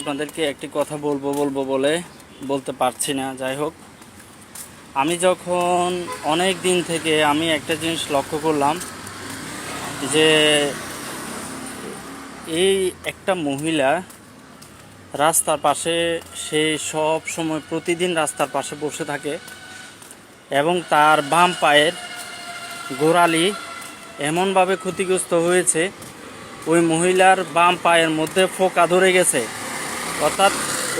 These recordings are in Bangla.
আপনাদেরকে একটি কথা বলবো বলবো বলে বলতে পারছি না। যাই হোক, আমি যখন অনেক দিন থেকে আমি একটা জিনিস লক্ষ্য করলাম যে এই একটা মহিলা রাস্তার পাশে, সে সব সময় প্রতিদিন রাস্তার পাশে বসে থাকে এবং তার বাম পায়ের গোড়ালি এমনভাবে ক্ষতিগ্রস্ত হয়েছে, ওই মহিলার বাম পায়ের মধ্যে ফোকা ধরে গেছে। অর্থাৎ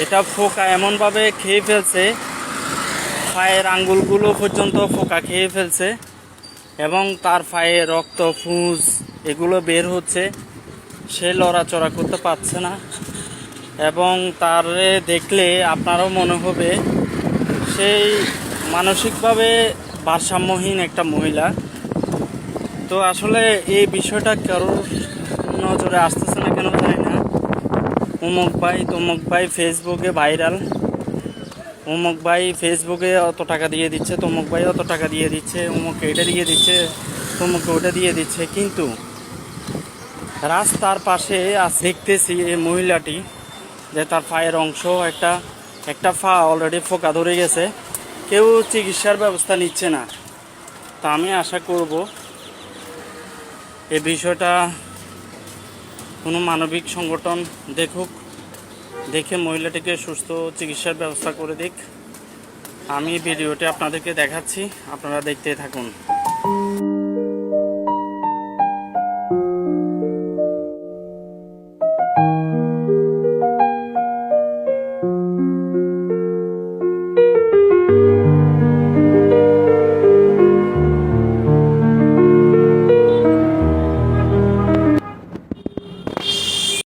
এটা ফোকা এমনভাবে খেয়ে ফেলছে, পায়ের আঙ্গুলগুলো পর্যন্ত ফোকা খেয়ে ফেলছে এবং তার পায়ে রক্ত, ফুঁস এগুলো বের হচ্ছে। সে লড়াচড়া করতে পারছে না এবং তারে দেখলে আপনারও মনে হবে সেই মানসিকভাবে ভারসাম্যহীন একটা মহিলা। তো আসলে এই বিষয়টা কারোর নজরে আসতেছে না কেন জানি না। অমুক ভাই তমুক ভাই ফেসবুকে ভাইরাল, অমুক ভাই ফেসবুকে অত টাকা দিয়ে দিচ্ছে, তমুক ভাই অত টাকা দিয়ে দিচ্ছে, অমুক এটা দিয়ে দিচ্ছে, তমুকে ওটা দিয়ে দিচ্ছে, কিন্তু রাস্তার পাশে দেখতেছি এই মহিলাটি যে তার পায়ের অংশ একটা পা অলরেডি ফোকা ধরে গেছে, কেউ চিকিৎসার ব্যবস্থা নিচ্ছে না। তা আমি আশা করব এই বিষয়টা কোনো মানবিক সংগঠন দেখুক, দেখে মহিলাটিকে সুস্থ চিকিৎসার ব্যবস্থা করে দিক। আমি ভিডিওটি আপনাদেরকে দেখাচ্ছি, আপনারা দেখতে থাকুন।